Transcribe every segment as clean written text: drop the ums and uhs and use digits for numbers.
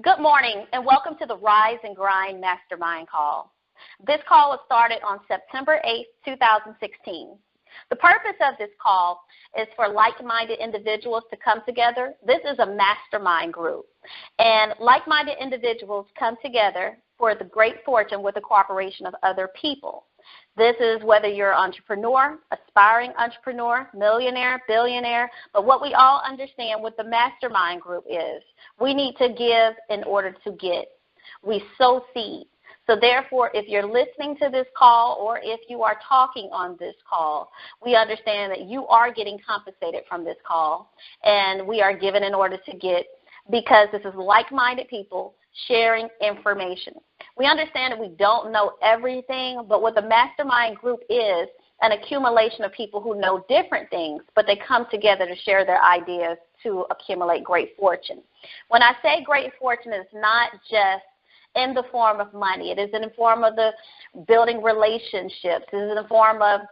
Good morning, and welcome to the Rise and Grind Mastermind call. This call was started on September 8th, 2016. The purpose of this call is for like-minded individuals to come together. This is a mastermind group, and like-minded individuals come together for the great fortune with the cooperation of other people. This is whether you're an entrepreneur, aspiring entrepreneur, millionaire, billionaire, but what we all understand with the mastermind group is we need to give in order to get. We sow seed. So therefore, if you're listening to this call or if you are talking on this call, we understand that you are getting compensated from this call, and we are given in order to get, because this is like-minded people sharing information. We understand that we don't know everything, but what the mastermind group is an accumulation of people who know different things, but they come together to share their ideas to accumulate great fortune. When I say great fortune, it's not just in the form of money. It is in the form of the building relationships. It is in the form of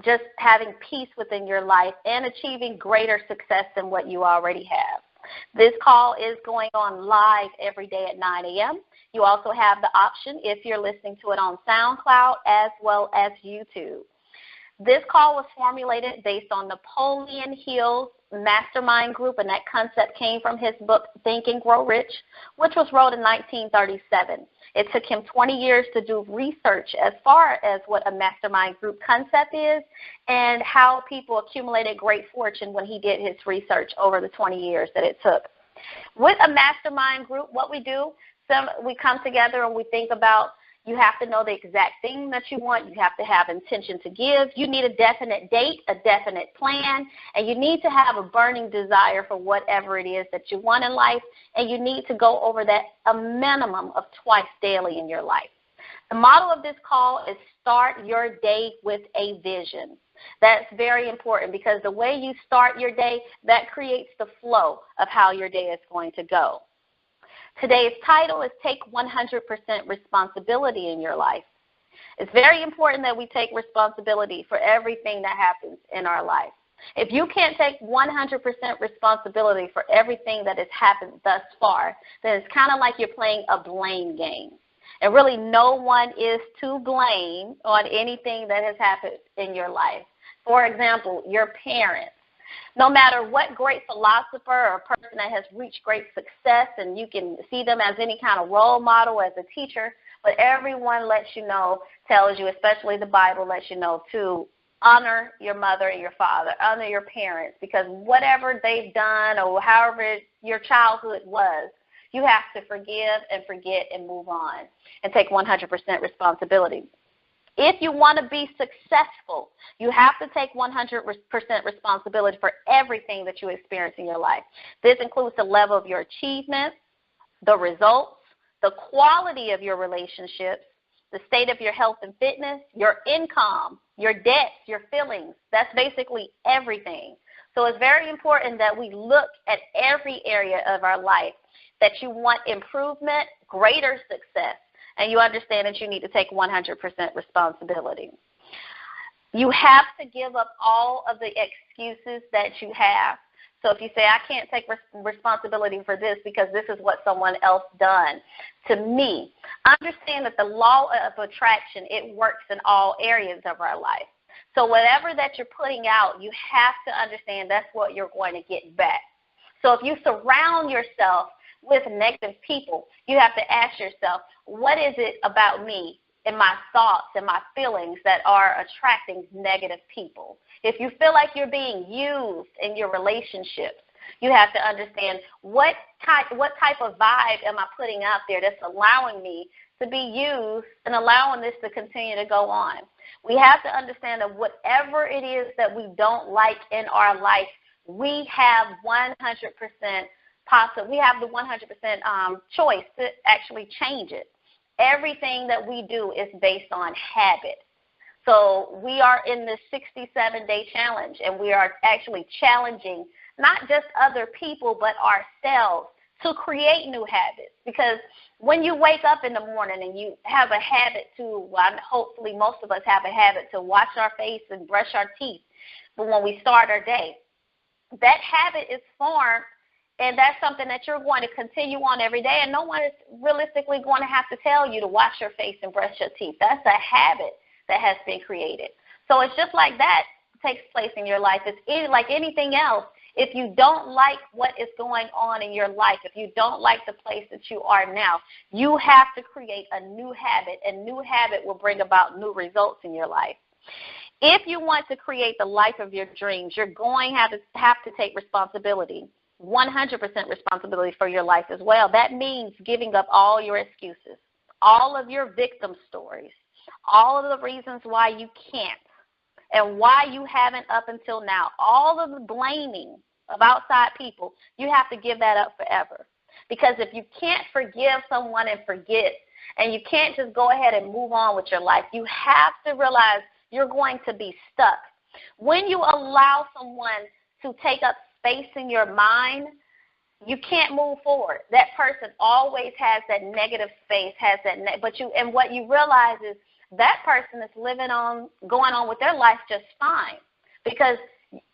just having peace within your life and achieving greater success than what you already have. This call is going on live every day at 9 a.m. You also have the option, if you're listening to it on SoundCloud as well as YouTube. This call was formulated based on Napoleon Hill's mastermind group, and that concept came from his book, Think and Grow Rich, which was wrote in 1937. It took him 20 years to do research as far as what a mastermind group concept is and how people accumulated great fortune when he did his research over the 20 years that it took. With a mastermind group, what we do, we come together and we think about, you have to know the exact thing that you want. You have to have intention to give. You need a definite date, a definite plan, and you need to have a burning desire for whatever it is that you want in life, and you need to go over that a minimum of twice daily in your life. The model of this call is start your day with a vision. That's very important because the way you start your day, that creates the flow of how your day is going to go. Today's title is Take 100% Responsibility in Your Life. It's very important that we take responsibility for everything that happens in our life. If you can't take 100% responsibility for everything that has happened thus far, then it's kind of like you're playing a blame game. And really no one is to blame on anything that has happened in your life. For example, your parents. No matter what great philosopher or person that has reached great success, and you can see them as any kind of role model, as a teacher, but everyone lets you know, tells you, especially the Bible lets you know, to honor your mother and your father, honor your parents, because whatever they've done or however your childhood was, you have to forgive and forget and move on and take 100% responsibility. If you want to be successful, you have to take 100% responsibility for everything that you experience in your life. This includes the level of your achievements, the results, the quality of your relationships, the state of your health and fitness, your income, your debts, your feelings. That's basically everything. So it's very important that we look at every area of our life that you want improvement, greater success, and you understand that you need to take 100% responsibility. You have to give up all of the excuses that you have. So if you say, I can't take responsibility for this because this is what someone else done to me, understand that the law of attraction, it works in all areas of our life. So whatever that you're putting out, you have to understand that's what you're going to get back. So if you surround yourself with negative people, you have to ask yourself, what is it about me and my thoughts and my feelings that are attracting negative people? If you feel like you're being used in your relationships, you have to understand what type of vibe am I putting out there that's allowing me to be used and allowing this to continue to go on. We have to understand that whatever it is that we don't like in our life, we have 100% we have the 100% choice to actually change it. Everything that we do is based on habit. So we are in this 67-day challenge, and we are actually challenging not just other people but ourselves to create new habits. Because when you wake up in the morning and you have a habit hopefully most of us have a habit to wash our face and brush our teeth when we start our day, that habit is formed And that's something that you're going to continue on every day, and no one is realistically going to have to tell you to wash your face and brush your teeth. That's a habit that has been created. So it's just like that takes place in your life. It's like anything else. If you don't like what is going on in your life, if you don't like the place that you are now, you have to create a new habit, and new habit will bring about new results in your life. If you want to create the life of your dreams, you're going to have to take responsibility, 100% responsibility for your life as well. That means giving up all your excuses, all of your victim stories, all of the reasons why you can't, and why you haven't up until now, all of the blaming of outside people, you have to give that up forever. Because if you can't forgive someone and forget, and you can't just go ahead and move on with your life, you have to realize you're going to be stuck. When you allow someone to take up space in your mind, you can't move forward. That person always has that negative space, and what you realize is that person is going on with their life just fine, because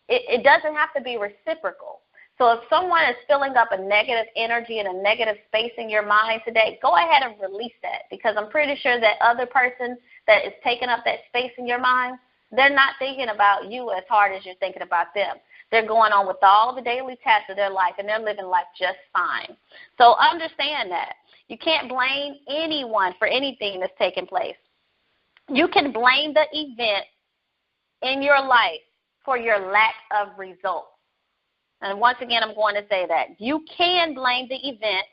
it doesn't have to be reciprocal. So if someone is filling up a negative energy and a negative space in your mind today, go ahead and release that, because I'm pretty sure that other person that is taking up that space in your mind, they're not thinking about you as hard as you're thinking about them. They're going on with all the daily tasks of their life, and they're living life just fine. So understand that. You can't blame anyone for anything that's taking place. You can blame the event in your life for your lack of results. And once again, I'm going to say that. You can blame the event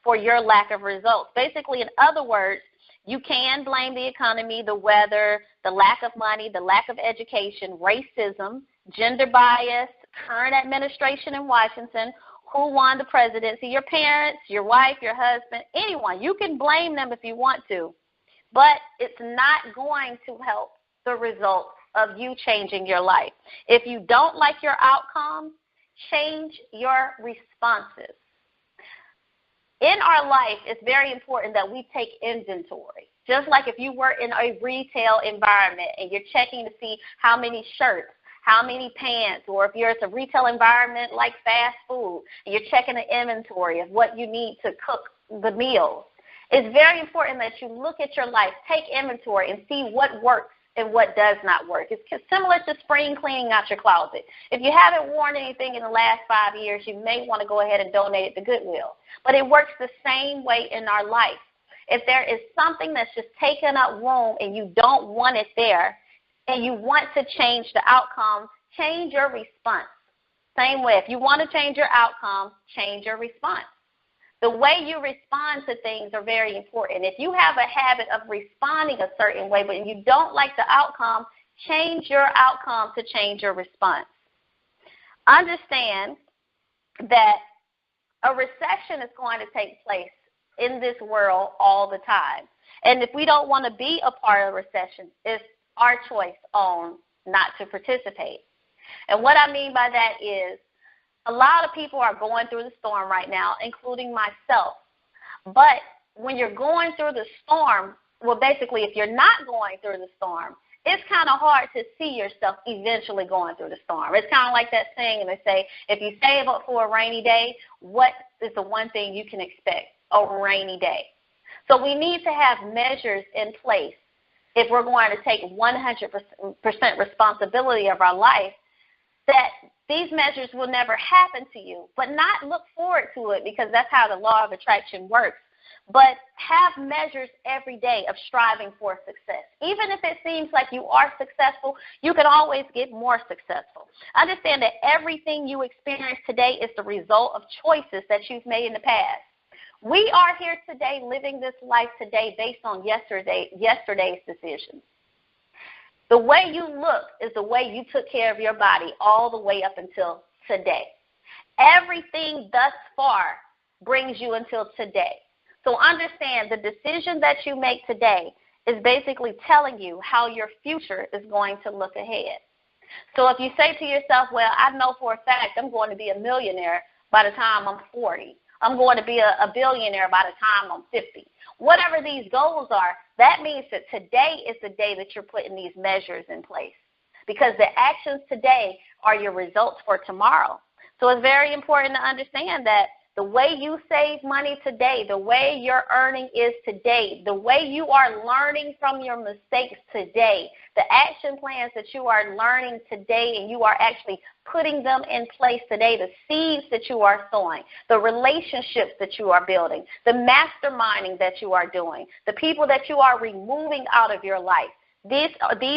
for your lack of results. Basically, in other words, you can blame the economy, the weather, the lack of money, the lack of education, racism, gender bias, current administration in Washington, who won the presidency, your parents, your wife, your husband, anyone. You can blame them if you want to. But it's not going to help the results of you changing your life. If you don't like your outcome, change your responses. In our life, it's very important that we take inventory. Just like if you were in a retail environment and you're checking to see how many shirts, how many pants, or if you're in a retail environment like fast food, and you're checking the inventory of what you need to cook the meals. It's very important that you look at your life, take inventory, and see what works and what does not work. It's similar to spring cleaning out your closet. If you haven't worn anything in the last 5 years, you may want to go ahead and donate it to Goodwill. But it works the same way in our life. If there is something that's just taking up room and you don't want it there, and you want to change the outcome, change your response. Same way, if you want to change your outcome, change your response. The way you respond to things are very important. If you have a habit of responding a certain way, but you don't like the outcome, change your outcome to change your response. Understand that a recession is going to take place in this world all the time. And if we don't want to be a part of a recession, it's our choice on not to participate. And what I mean by that is, a lot of people are going through the storm right now, including myself. But when you're going through the storm, well, basically, if you're not going through the storm, it's kind of hard to see yourself eventually going through the storm. It's kind of like that saying, and they say, if you save up for a rainy day, what is the one thing you can expect? A rainy day. So we need to have measures in place if we're going to take 100% responsibility of our life, that these measures will never happen to you, but not look forward to it, because that's how the law of attraction works. But have measures every day of striving for success. Even if it seems like you are successful, you can always get more successful. Understand that everything you experience today is the result of choices that you've made in the past. We are here today living this life today based on yesterday's decisions. The way you look is the way you took care of your body all the way up until today. Everything thus far brings you until today. So understand the decision that you make today is basically telling you how your future is going to look ahead. So if you say to yourself, well, I know for a fact I'm going to be a millionaire by the time I'm 40. I'm going to be a billionaire by the time I'm 50. Whatever these goals are, that means that today is the day that you're putting these measures in place, because the actions today are your results for tomorrow. So it's very important to understand that the way you save money today, the way your earning is today, the way you are learning from your mistakes today, the action plans that you are learning today and you are actually putting them in place today, the seeds that you are sowing, the relationships that you are building, the masterminding that you are doing, the people that you are removing out of your life, these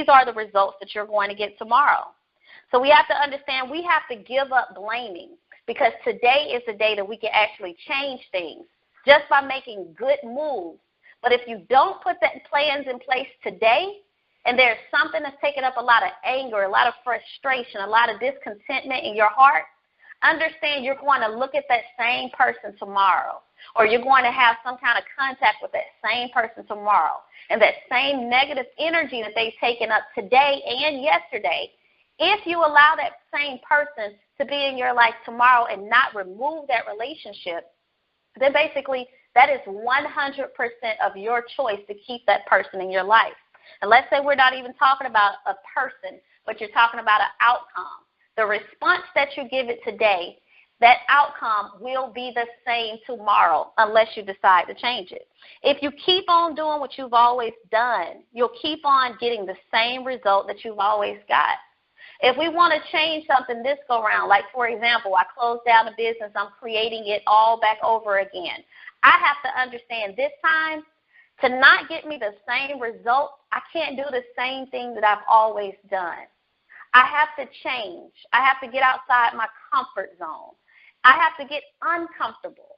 are the results that you're going to get tomorrow. So we have to understand we have to give up blaming, because today is the day that we can actually change things just by making good moves. But if you don't put that plans in place today, and there's something that's taking up a lot of anger, a lot of frustration, a lot of discontentment in your heart, understand you're going to look at that same person tomorrow, or you're going to have some kind of contact with that same person tomorrow. And that same negative energy that they've taken up today and yesterday, if you allow that same person to be in your life tomorrow and not remove that relationship, then basically that is 100% of your choice to keep that person in your life. And let's say we're not even talking about a person, but you're talking about an outcome. The response that you give it today, that outcome will be the same tomorrow unless you decide to change it. If you keep on doing what you've always done, you'll keep on getting the same result that you've always got. If we want to change something this go around, like, for example, I closed down a business, I'm creating it all back over again. I have to understand this time, to not get me the same result, I can't do the same thing that I've always done. I have to change. I have to get outside my comfort zone. I have to get uncomfortable.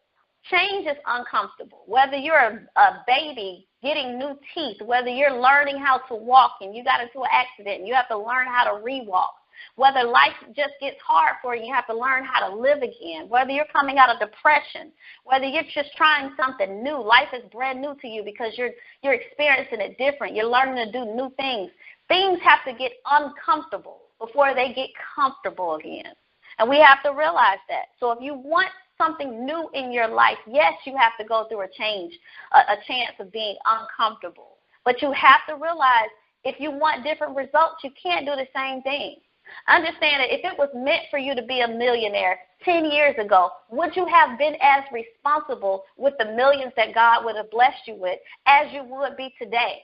Change is uncomfortable. Whether you're a baby getting new teeth, whether you're learning how to walk and you got into an accident and you have to learn how to re-walk, whether life just gets hard for you, you have to learn how to live again, whether you're coming out of depression, whether you're just trying something new, life is brand new to you because you're experiencing it different, you're learning to do new things. Things have to get uncomfortable before they get comfortable again. And we have to realize that. So if you want something new in your life, yes, you have to go through a change, a chance of being uncomfortable. But you have to realize if you want different results, you can't do the same thing. Understand that if it was meant for you to be a millionaire 10 years ago, would you have been as responsible with the millions that God would have blessed you with as you would be today?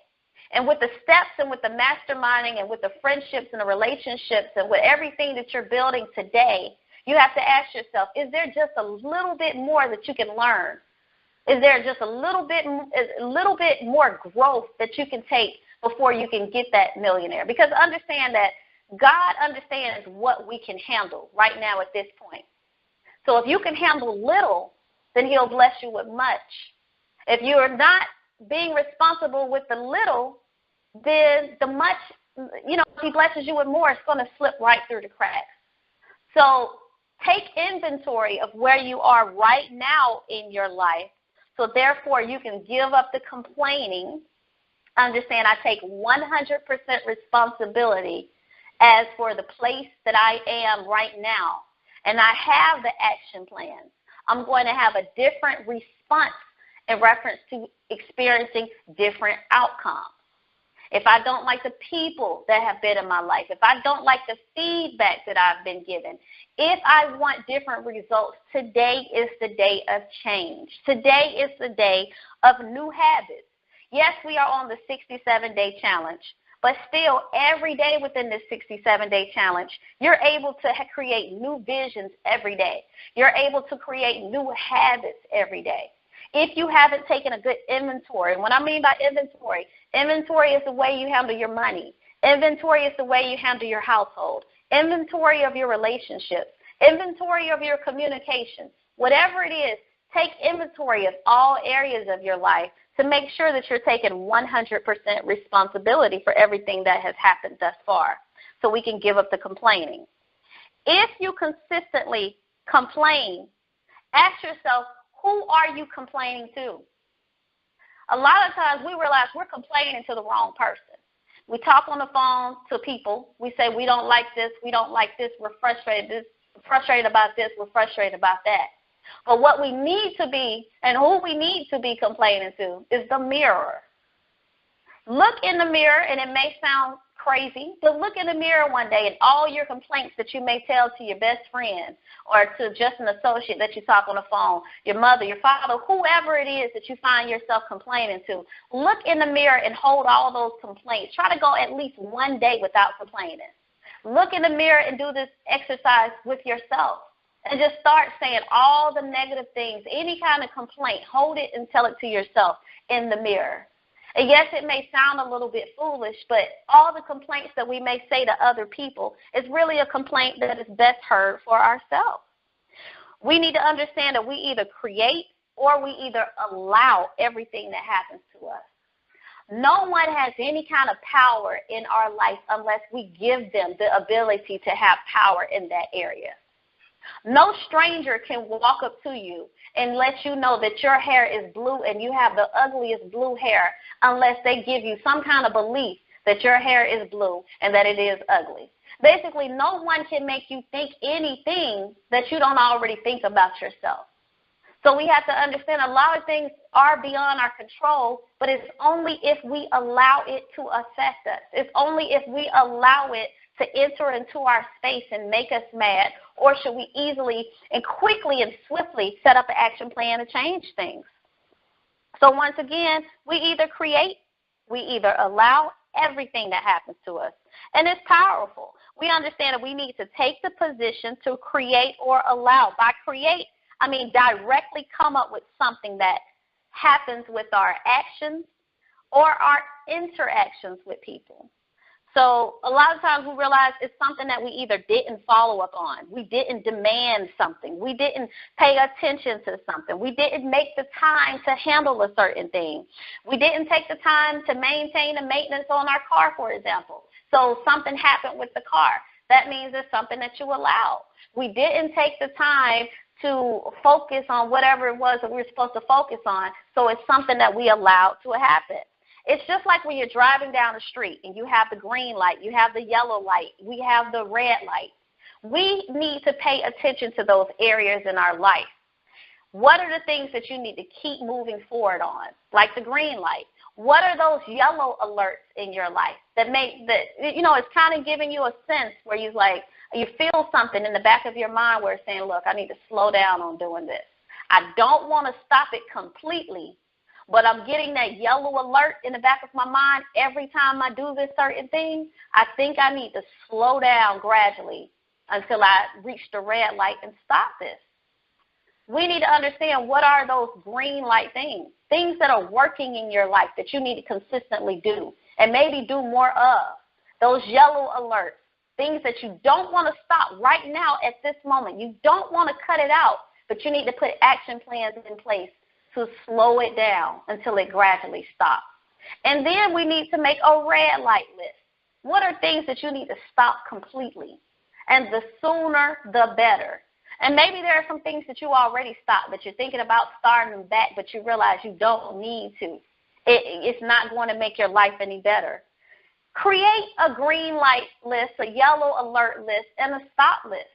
And with the steps and with the masterminding and with the friendships and the relationships and with everything that you're building today, you have to ask yourself, is there just a little bit more that you can learn? Is there just a little bit more growth that you can take before you can get that millionaire? Because understand that God understands what we can handle right now at this point. So if you can handle little, then he'll bless you with much. If you're not being responsible with the little, then the much, if he blesses you with more, it's going to slip right through the cracks. So take inventory of where you are right now in your life, so therefore you can give up the complaining. Understand, I take 100% responsibility as for the place that I am right now, and I have the action plans. I'm going to have a different response in reference to experiencing different outcomes. If I don't like the people that have been in my life, if I don't like the feedback that I've been given, if I want different results, today is the day of change. Today is the day of new habits. Yes, we are on the 67-day challenge, but still every day within this 67-day challenge, you're able to create new visions every day. You're able to create new habits every day. If you haven't taken a good inventory, and what I mean by inventory is the way you handle your money. Inventory is the way you handle your household. Inventory of your relationships. Inventory of your communication. Whatever it is, take inventory of all areas of your life to make sure that you're taking 100% responsibility for everything that has happened thus far, so we can give up the complaining. If you consistently complain, ask yourself, who are you complaining to? A lot of times we realize we're complaining to the wrong person. We talk on the phone to people. We say we don't like this, we're frustrated about this, we're frustrated about that. But what we need to be and who we need to be complaining to is the mirror. Look in the mirror, and it may sound crazy, but look in the mirror one day and all your complaints that you may tell to your best friend or to just an associate that you talk on the phone, your mother, your father, whoever it is that you find yourself complaining to, look in the mirror and hold all those complaints. Try to go at least one day without complaining. Look in the mirror and do this exercise with yourself and just start saying all the negative things, any kind of complaint, hold it and tell it to yourself in the mirror. And yes, it may sound a little bit foolish, but all the complaints that we may say to other people is really a complaint that is best heard for ourselves. We need to understand that we either create or we either allow everything that happens to us. No one has any kind of power in our life unless we give them the ability to have power in that area. No stranger can walk up to you and let you know that your hair is blue and you have the ugliest blue hair unless they give you some kind of belief that your hair is blue and that it is ugly. Basically, no one can make you think anything that you don't already think about yourself. So we have to understand a lot of things are beyond our control, but it's only if we allow it to affect us. It's only if we allow it to enter into our space and make us mad, or should we easily and quickly and swiftly set up an action plan to change things. So once again, we either create, we either allow everything that happens to us. And it's powerful. We understand that we need to take the position to create or allow. By create, I mean directly come up with something that happens with our actions or our interactions with people. So a lot of times we realize it's something that we either didn't follow up on. We didn't demand something. We didn't pay attention to something. We didn't make the time to handle a certain thing. We didn't take the time to maintain the maintenance on our car, for example. So something happened with the car. That means it's something that you allowed. We didn't take the time to focus on whatever it was that we were supposed to focus on. So it's something that we allowed to happen. It's just like when you're driving down the street and you have the green light, you have the yellow light, we have the red light. We need to pay attention to those areas in our life. What are the things that you need to keep moving forward on, like the green light? What are those yellow alerts in your life that make that, it's kind of giving you a sense where you feel something in the back of your mind where it's saying, look, I need to slow down on doing this. I don't want to stop it completely, but I'm getting that yellow alert in the back of my mind every time I do this certain thing. I think I need to slow down gradually until I reach the red light and stop this. We need to understand what are those green light things that are working in your life that you need to consistently do and maybe do more of. Those yellow alerts, things that you don't want to stop right now at this moment. You don't want to cut it out, but you need to put action plans in place to slow it down until it gradually stops. And then we need to make a red light list. What are things that you need to stop completely? And the sooner, the better. And maybe there are some things that you already stopped, but you're thinking about starting them back, but you realize you don't need to. It's not going to make your life any better. Create a green light list, a yellow alert list, and a stop list.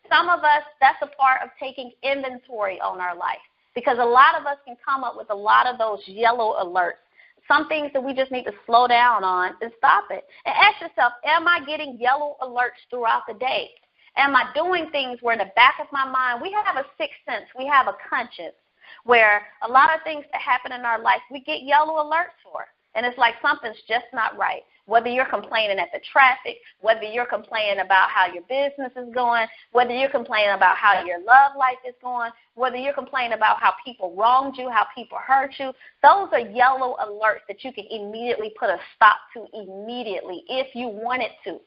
Some of us, that's a part of taking inventory on our life. Because a lot of us can come up with a lot of those yellow alerts, some things that we just need to slow down on and stop it. And ask yourself, am I getting yellow alerts throughout the day? Am I doing things where in the back of my mind, we have a sixth sense, we have a conscience, where a lot of things that happen in our life, we get yellow alerts for. And it's like something's just not right. Whether you're complaining at the traffic, whether you're complaining about how your business is going, whether you're complaining about how your love life is going, whether you're complaining about how people wronged you, how people hurt you, those are yellow alerts that you can immediately put a stop to immediately if you wanted to.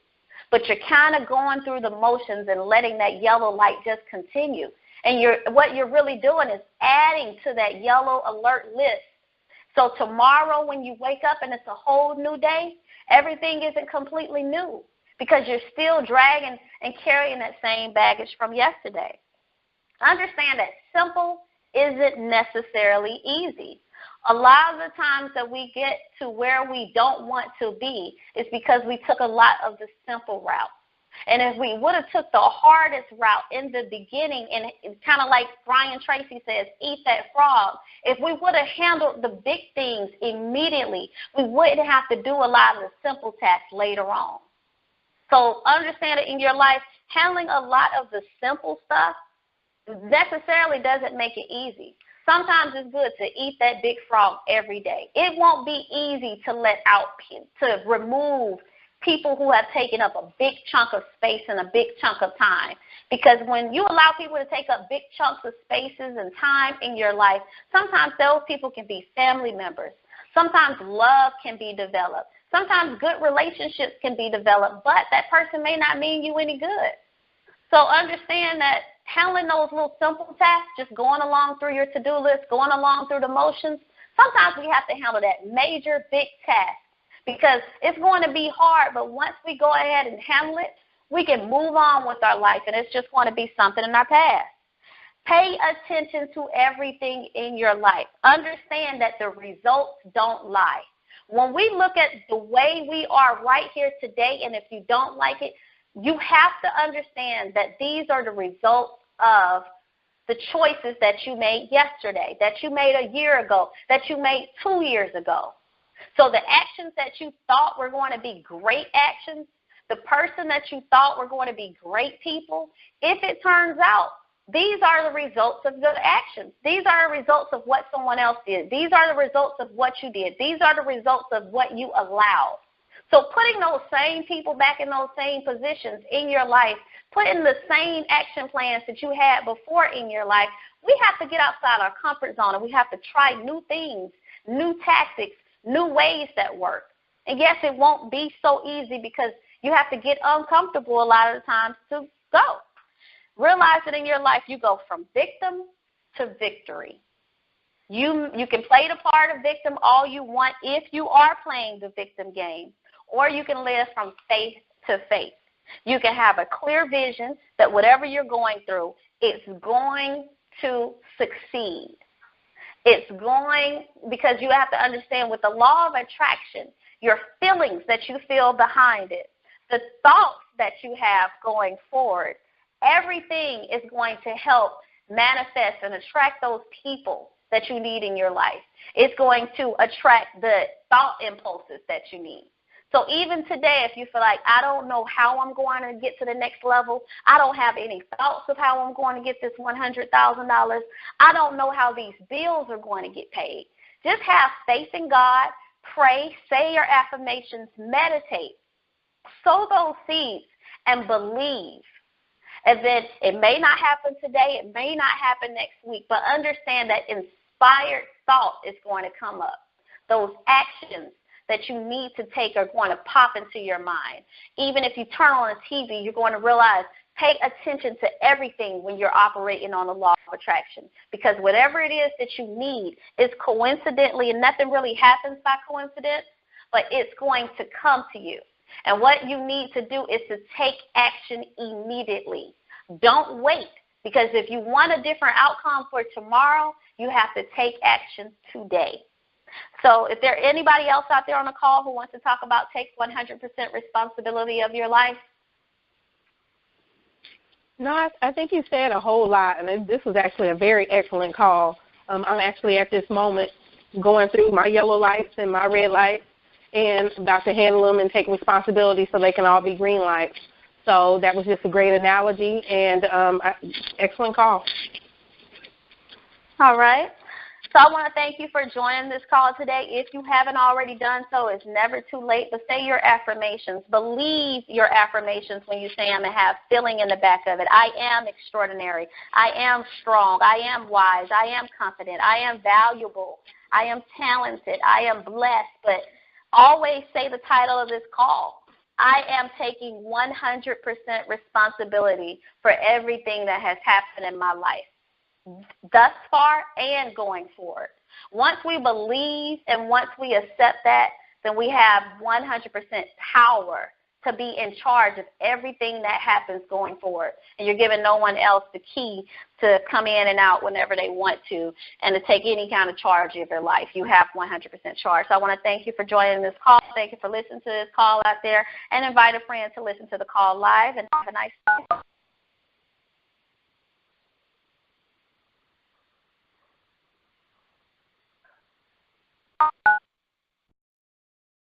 But you're kind of going through the motions and letting that yellow light just continue. And what you're really doing is adding to that yellow alert list. So tomorrow when you wake up and it's a whole new day, everything isn't completely new because you're still dragging and carrying that same baggage from yesterday. Understand that simple isn't necessarily easy. A lot of the times that we get to where we don't want to be is because we took a lot of the simple route. And if we would have took the hardest route in the beginning, and it's kind of like Brian Tracy says, eat that frog, if we would have handled the big things immediately, we wouldn't have to do a lot of the simple tasks later on. So understand that in your life, handling a lot of the simple stuff necessarily doesn't make it easy. Sometimes it's good to eat that big frog every day. It won't be easy to to remove people who have taken up a big chunk of space and a big chunk of time. Because when you allow people to take up big chunks of spaces and time in your life, sometimes those people can be family members. Sometimes love can be developed. Sometimes good relationships can be developed, but that person may not mean you any good. So understand that handling those little simple tasks, just going along through your to-do list, going along through the motions, sometimes we have to handle that major big task because it's going to be hard, but once we go ahead and handle it, we can move on with our life, and it's just going to be something in our past. Pay attention to everything in your life. Understand that the results don't lie. When we look at the way we are right here today, and if you don't like it, you have to understand that these are the results of the choices that you made yesterday, that you made a year ago, that you made 2 years ago. So the actions that you thought were going to be great actions, the person that you thought were going to be great people, if it turns out, these are the results of good actions. These are the results of what someone else did. These are the results of what you did. These are the results of what you allowed. So putting those same people back in those same positions in your life, putting the same action plans that you had before in your life, we have to get outside our comfort zone, and we have to try new things, new tactics, new ways that work. And yes, it won't be so easy because you have to get uncomfortable a lot of the times to go. Realize that in your life you go from victim to victory. You can play the part of victim all you want if you are playing the victim game, or you can live from faith to faith. You can have a clear vision that whatever you're going through, it's going to succeed. It's going, because you have to understand with the law of attraction, your feelings that you feel behind it, the thoughts that you have going forward, everything is going to help manifest and attract those people that you need in your life. It's going to attract the thought impulses that you need. So even today, if you feel like, I don't know how I'm going to get to the next level, I don't have any thoughts of how I'm going to get this $100,000, I don't know how these bills are going to get paid, just have faith in God, pray, say your affirmations, meditate, sow those seeds, and believe. And then it may not happen today, it may not happen next week, but understand that inspired thought is going to come up. Those actions that you need to take are going to pop into your mind. Even if you turn on the TV, you're going to realize, pay attention to everything when you're operating on the law of attraction. Because whatever it is that you need is coincidentally, and nothing really happens by coincidence, but it's going to come to you. And what you need to do is to take action immediately. Don't wait, because if you want a different outcome for tomorrow, you have to take action today. So if there's anybody else out there on the call who wants to talk about take 100% responsibility of your life? No, I think you said a whole lot, and this was actually a very excellent call. I'm actually at this moment going through my yellow lights and my red lights and about to handle them and take responsibility so they can all be green lights. So that was just a great analogy and excellent call. All right. So I want to thank you for joining this call today. If you haven't already done so, it's never too late, but say your affirmations. Believe your affirmations when you say them and have feeling in the back of it. I am extraordinary. I am strong. I am wise. I am confident. I am valuable. I am talented. I am blessed. But always say the title of this call. I am taking 100% responsibility for everything that has happened in my life, thus far and going forward. Once we believe and once we accept that, then we have 100% power to be in charge of everything that happens going forward. And you're giving no one else the key to come in and out whenever they want to and to take any kind of charge of their life. You have 100% charge. So I want to thank you for joining this call. Thank you for listening to this call out there, and invite a friend to listen to the call live, and have a nice day.